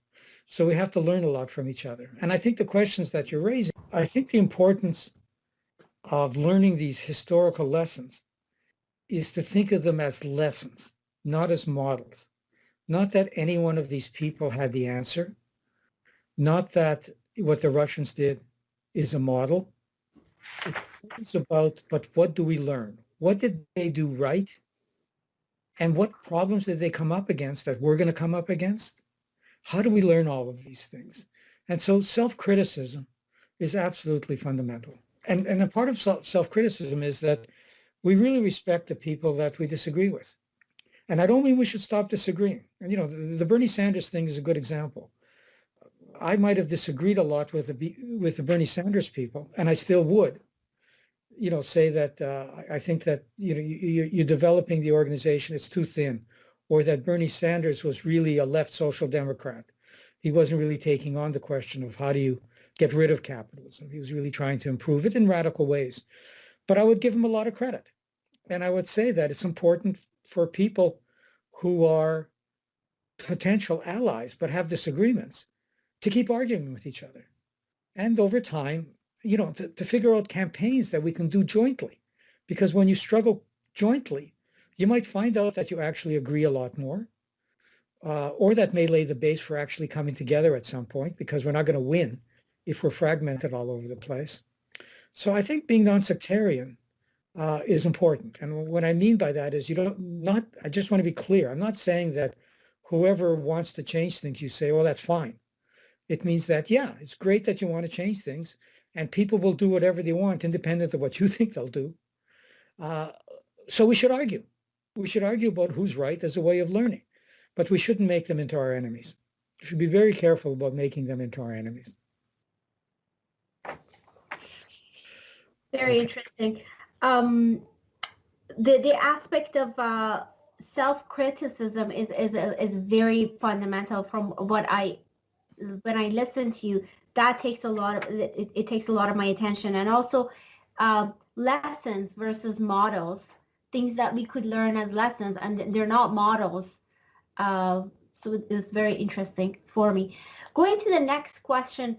So we have to learn a lot from each other. And I think the questions that you're raising, I think the importance of learning these historical lessons is to think of them as lessons, not as models. Not that any one of these people had the answer, not that what the Russians did is a model. It's about, but what do we learn? What did they do right? And what problems did they come up against that we're going to come up against? How do we learn all of these things? And so self-criticism is absolutely fundamental. And a part of self-criticism is that we really respect the people that we disagree with. And I don't mean we should stop disagreeing. And, the Bernie Sanders thing is a good example. I might have disagreed a lot with the Bernie Sanders people, and I still would, say that I think that, you're developing the organization, it's too thin, or that Bernie Sanders was really a left social democrat. He wasn't really taking on the question of how do you get rid of capitalism. He was really trying to improve it in radical ways. But I would give him a lot of credit. And I would say that it's important for people who are potential allies but have disagreements to keep arguing with each other. And over time, to figure out campaigns that we can do jointly. Because when you struggle jointly, you might find out that you actually agree a lot more, or that may lay the base for actually coming together at some point, because we're not going to win if we're fragmented all over the place. So I think being non-sectarian is important. And what I mean by that is I just want to be clear. I'm not saying that whoever wants to change things, you say, well, that's fine. It means that, yeah, it's great that you want to change things and people will do whatever they want independent of what you think they'll do. So we should argue. We should argue about who's right as a way of learning, but we shouldn't make them into our enemies. We should be very careful about making them into our enemies. Very interesting. The aspect of self-criticism is very fundamental from when I listen to you. That takes a lot of it takes a lot of my attention, and also lessons versus models, things that we could learn as lessons, and they're not models. So it's very interesting for me. Going to the next question.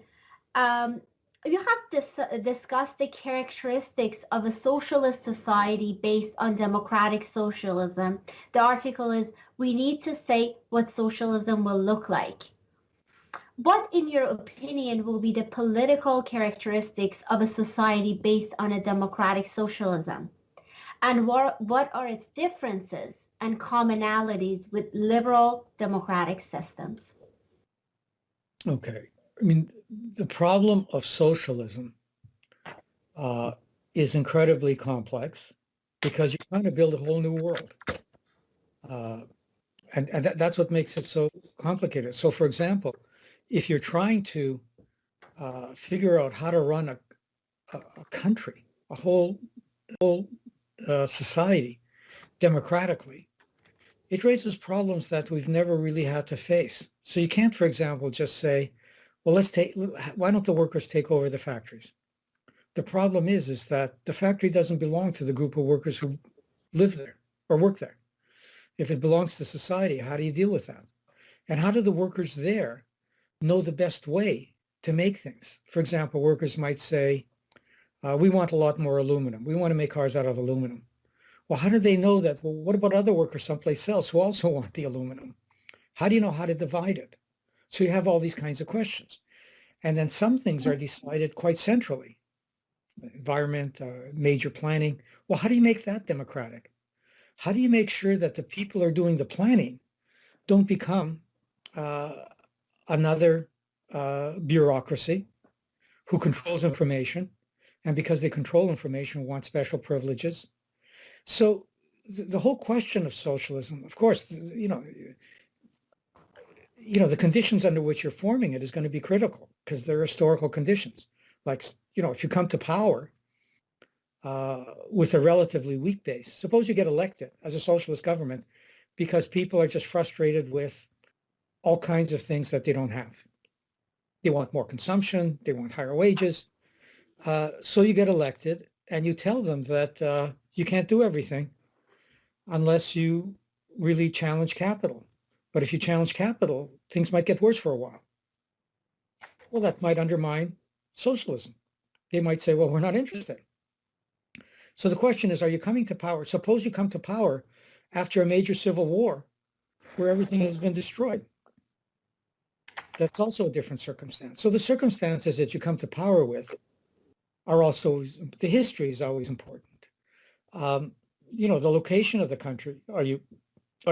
You have discussed the characteristics of a socialist society based on democratic socialism. The article is, we need to say what socialism will look like. What, in your opinion, will be the political characteristics of a society based on a democratic socialism? And what are its differences and commonalities with liberal democratic systems? Okay. I mean, the problem of socialism is incredibly complex because you're trying to build a whole new world. And that's what makes it so complicated. So, for example, if you're trying to figure out how to run a country, a whole society democratically, it raises problems that we've never really had to face. So you can't, for example, just say, well, why don't the workers take over the factories? The problem is that the factory doesn't belong to the group of workers who live there or work there. If it belongs to society, how do you deal with that? And how do the workers there know the best way to make things? For example, workers might say, we want a lot more aluminum. We want to make cars out of aluminum. Well, how do they know that? Well, what about other workers someplace else who also want the aluminum? How do you know how to divide it? So you have all these kinds of questions. And then some things are decided quite centrally. Environment, major planning. Well, how do you make that democratic? How do you make sure that the people who are doing the planning don't become another bureaucracy who controls information, and because they control information, want special privileges? So the whole question of socialism, of course, the conditions under which you're forming it is going to be critical because they're historical conditions. Like, if you come to power with a relatively weak base, suppose you get elected as a socialist government because people are just frustrated with all kinds of things that they don't have. They want more consumption, they want higher wages. So you get elected and you tell them that you can't do everything unless you really challenge capital. But if you challenge capital, things might get worse for a while. Well, that might undermine socialism. They might say, well, we're not interested. So the question is, are you coming to power? Suppose you come to power after a major civil war where everything has been destroyed. That's also a different circumstance. So the circumstances that you come to power with are also, the history is always important. The location of the country. Are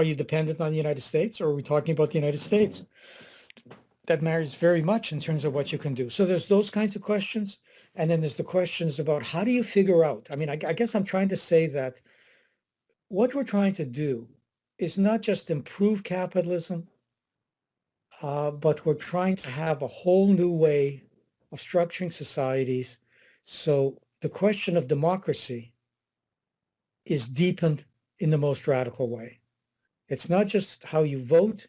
you dependent on the United States, or are we talking about the United States? That matters very much in terms of what you can do. So there's those kinds of questions. And then there's the questions about how do you figure out? I mean, I guess I'm trying to say that what we're trying to do is not just improve capitalism, but we're trying to have a whole new way of structuring societies. So the question of democracy is deepened in the most radical way. It's not just how you vote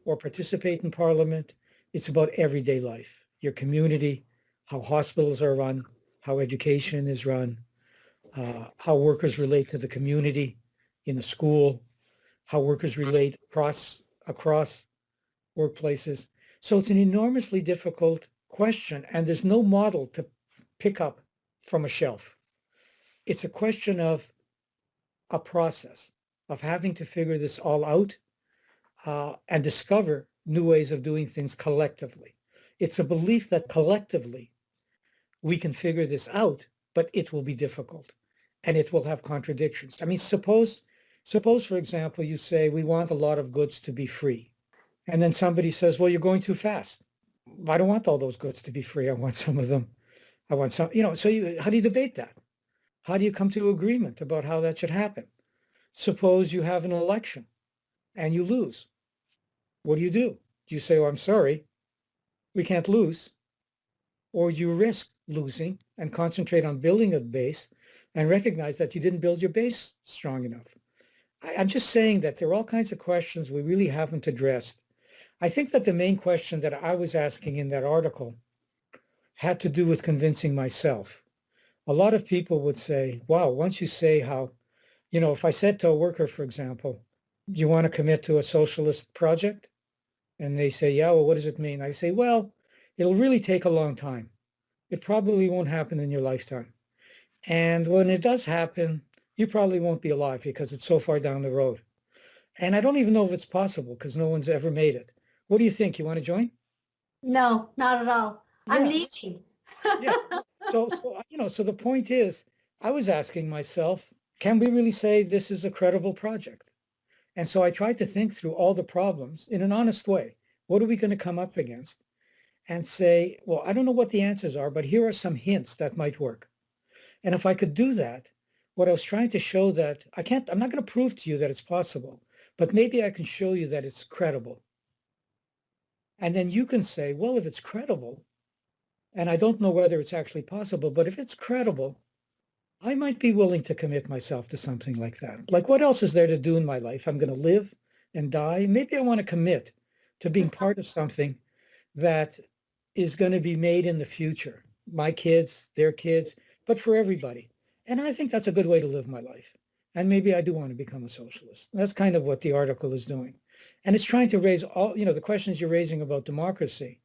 or participate in parliament. It's about everyday life, your community, how hospitals are run, how education is run, how workers relate to the community in the school, how workers relate across workplaces. So it's an enormously difficult question, and there's no model to pick up from a shelf. It's a question of a process of having to figure this all out and discover new ways of doing things collectively. It's a belief that collectively we can figure this out, but it will be difficult and it will have contradictions. I mean, suppose, for example, you say we want a lot of goods to be free. And then somebody says, well, you're going too fast. I don't want all those goods to be free. I want some of them. I want some, so how do you debate that? How do you come to agreement about how that should happen? Suppose you have an election and you lose. What do? Do you say, oh, I'm sorry, we can't lose? Or you risk losing and concentrate on building a base and recognize that you didn't build your base strong enough? I'm just saying that there are all kinds of questions we really haven't addressed. I think that the main question that I was asking in that article had to do with convincing myself. A lot of people would say, wow, once you say how, if I said to a worker, for example, you want to commit to a socialist project? And they say, yeah, well, what does it mean? I say, well, it'll really take a long time. It probably won't happen in your lifetime. And when it does happen, you probably won't be alive because it's so far down the road. And I don't even know if it's possible because no one's ever made it. What do you think? You want to join? No, not at all. Yeah. I'm leaving. Yeah. So the point is, I was asking myself, can we really say this is a credible project? And so I tried to think through all the problems in an honest way. What are we going to come up against? And say, well, I don't know what the answers are, but here are some hints that might work. And if I could do that, what I was trying to show that I'm not going to prove to you that it's possible, but maybe I can show you that it's credible. And then you can say, well, if it's credible, and I don't know whether it's actually possible, but if it's credible, I might be willing to commit myself to something like that. Like, what else is there to do in my life? I'm going to live and die. Maybe I want to commit to being part of something that is going to be made in the future. My kids, their kids, but for everybody. And I think that's a good way to live my life. And maybe I do want to become a socialist. That's kind of what the article is doing. And it's trying to raise all, the questions you're raising about democracy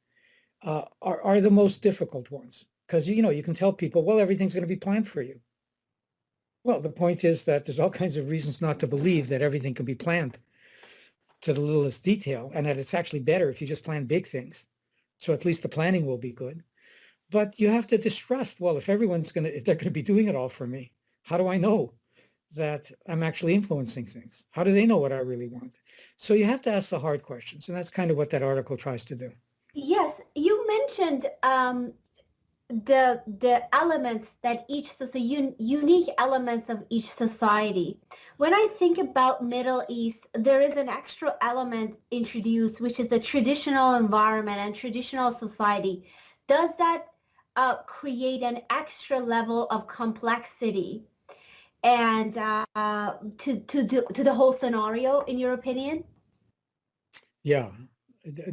are the most difficult ones. Because, you can tell people, well, everything's going to be planned for you. Well, the point is that there's all kinds of reasons not to believe that everything can be planned to the littlest detail, and that it's actually better if you just plan big things. So at least the planning will be good. But you have to distrust, well, if they're going to be doing it all for me, how do I know that I'm actually influencing things? How do they know what I really want? So you have to ask the hard questions, and that's kind of what that article tries to do. Yes, you mentioned the elements that unique elements of each society. When I think about Middle East, there is an extra element introduced, which is a traditional environment and traditional society. Does that create an extra level of complexity and to the whole scenario, in your opinion? Yeah,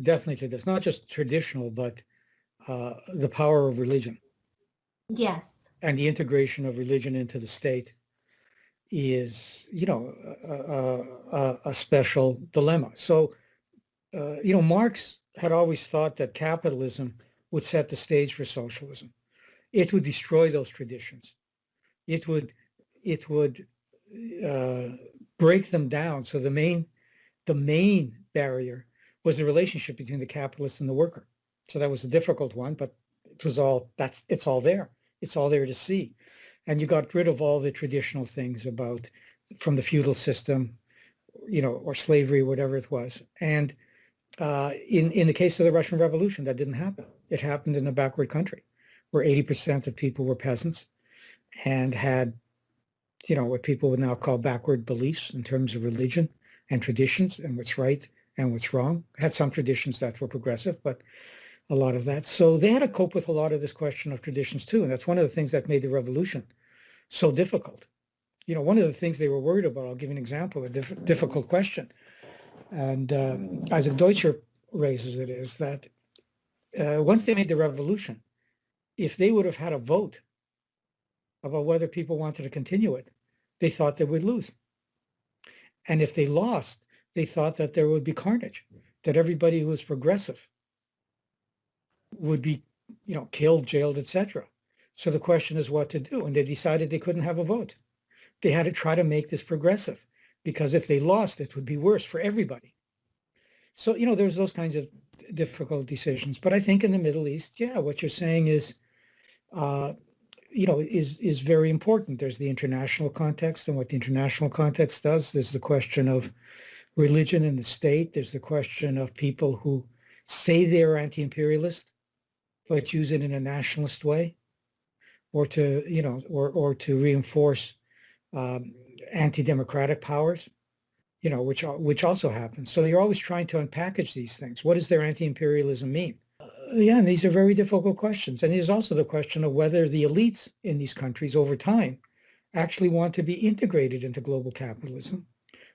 definitely. That's not just traditional, but the power of religion Yes. and the integration of religion into the state is, a special dilemma. So, Marx had always thought that capitalism would set the stage for socialism. It would destroy those traditions. It would uh, break them down. So the main barrier was the relationship between the capitalist and the worker. So that was a difficult one, but it's all there. It's all there to see. And you got rid of all the traditional things about from the feudal system, or slavery, whatever it was. And in the case of the Russian Revolution, that didn't happen. It happened in a backward country where 80% of people were peasants and had, what people would now call backward beliefs in terms of religion and traditions and what's right and what's wrong. Had some traditions that were progressive, but a lot of that. So they had to cope with a lot of this question of traditions too. And that's one of the things that made the revolution so difficult. One of the things they were worried about, I'll give you an example, a difficult question. And Isaac Deutscher raises it, is that once they made the revolution, if they would have had a vote about whether people wanted to continue it, they thought they would lose. And if they lost, they thought that there would be carnage, that everybody who was progressive would be, killed, jailed, etc. So the question is what to do. And they decided they couldn't have a vote. They had to try to make this progressive, because if they lost, it would be worse for everybody. So, there's those kinds of difficult decisions. But I think in the Middle East, yeah, what you're saying is, is very important. There's the international context, and what the international context does. There's the question of religion in the state. There's the question of people who say they're anti-imperialist, but use it in a nationalist way, or to, or to reinforce anti-democratic powers, which also happens. So you're always trying to unpackage these things. What does their anti-imperialism mean? Yeah, and these are very difficult questions. And there's also the question of whether the elites in these countries over time actually want to be integrated into global capitalism,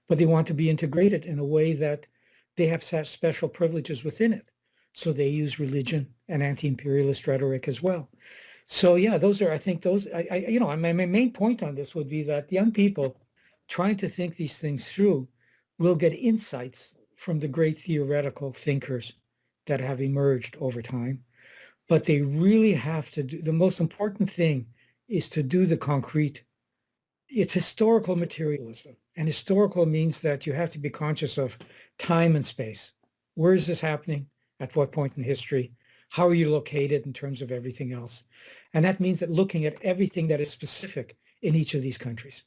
but they want to be integrated in a way that they have such special privileges within it. So they use religion and anti-imperialist rhetoric as well. So yeah, I think my main point on this would be that young people trying to think these things through will get insights from the great theoretical thinkers that have emerged over time. But they really have to do, the most important thing is to do the concrete. It's historical materialism. And historical means that you have to be conscious of time and space. Where is this happening? At what point in history? How are you located in terms of everything else? And that means that looking at everything that is specific in each of these countries.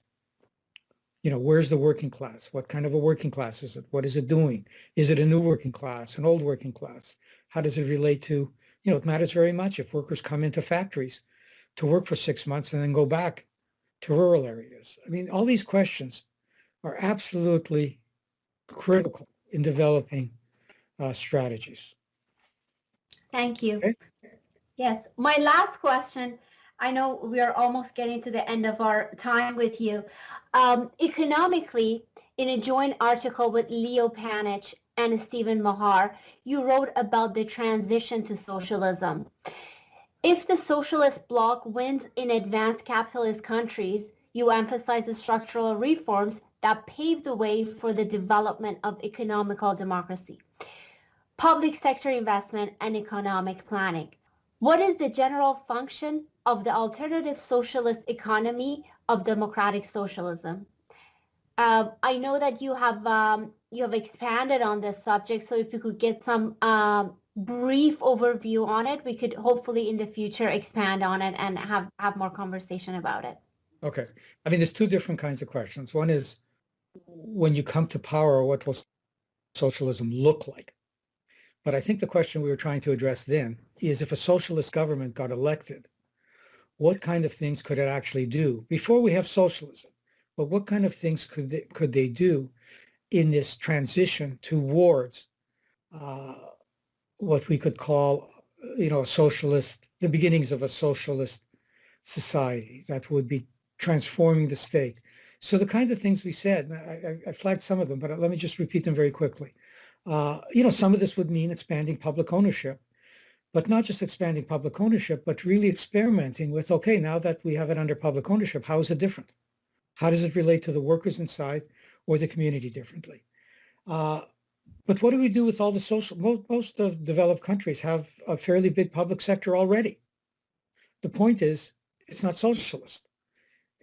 Where's the working class? What kind of a working class is it? What is it doing? Is it a new working class, an old working class? How does it relate to, it matters very much if workers come into factories to work for 6 months and then go back to rural areas. I mean, all these questions are absolutely critical in developing strategies. Thank you. Okay? Yes. My last question, I know we are almost getting to the end of our time with you. Economically, in a joint article with Leo Panich and Stephen Mahar, you wrote about the transition to socialism. If the socialist bloc wins in advanced capitalist countries, you emphasize the structural reforms that pave the way for the development of economical democracy, public sector investment, and economic planning. What is the general function of the alternative socialist economy of democratic socialism? I know that you have expanded on this subject, so if you could get some brief overview on it, we could hopefully in the future expand on it and have more conversation about it. Okay. I mean, there's two different kinds of questions. One is when you come to power, what will socialism look like? But I think the question we were trying to address then is if a socialist government got elected, what kind of things could it actually do before we have socialism? But what kind of things could they do in this transition towards what we could call, a socialist, the beginnings of a socialist society that would be transforming the state? So the kind of things we said, I flagged some of them, but let me just repeat them very quickly. Some of this would mean expanding public ownership, but not just expanding public ownership, but really experimenting with, okay, now that we have it under public ownership, how is it different? How does it relate to the workers inside or the community differently? But what do we do with all the social, most of developed countries have a fairly big public sector already. The point is, it's not socialist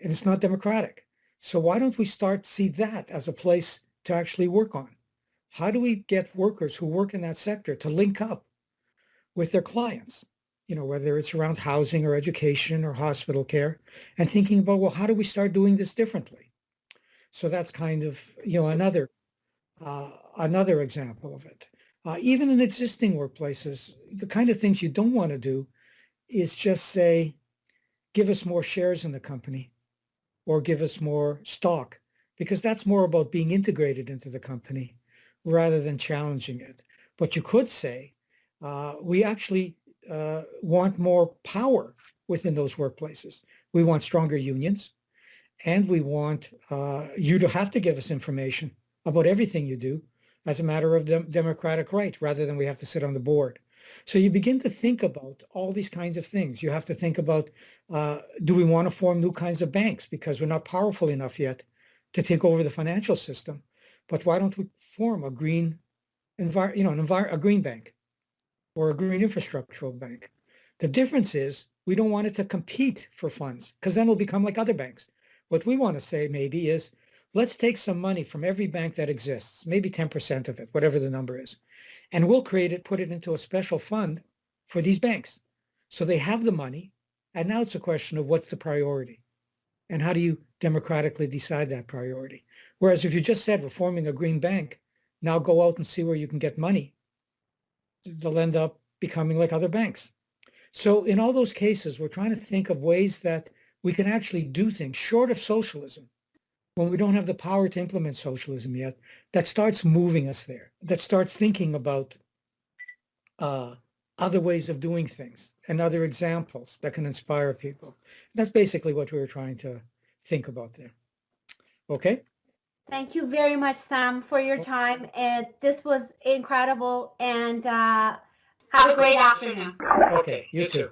and it's not democratic. So why don't we start see that as a place to actually work on? How do we get workers who work in that sector to link up with their clients, whether it's around housing or education or hospital care, and thinking about, well, how do we start doing this differently? So that's kind of, another example of it. Even in existing workplaces, the kind of things you don't want to do is just say, give us more shares in the company or give us more stock, because that's more about being integrated into the company rather than challenging it. But you could say, we actually want more power within those workplaces. We want stronger unions, and we want you to have to give us information about everything you do as a matter of democratic right, rather than we have to sit on the board. So you begin to think about all these kinds of things. You have to think about, do we want to form new kinds of banks because we're not powerful enough yet to take over the financial system? But why don't we form a green a green bank or a green infrastructural bank? The difference is we don't want it to compete for funds, because then it'll become like other banks. What we want to say maybe is, let's take some money from every bank that exists, maybe 10% of it, whatever the number is, and we'll put it into a special fund for these banks. So they have the money, and now it's a question of what's the priority and how do you democratically decide that priority? Whereas if you just said we're forming a green bank, now go out and see where you can get money, they'll end up becoming like other banks. So in all those cases, we're trying to think of ways that we can actually do things short of socialism when we don't have the power to implement socialism yet, that starts moving us there, that starts thinking about other ways of doing things and other examples that can inspire people. That's basically what we were trying to think about there. Okay? Thank you very much, Sam, for your time. And this was incredible. And have a great afternoon. Okay, you too.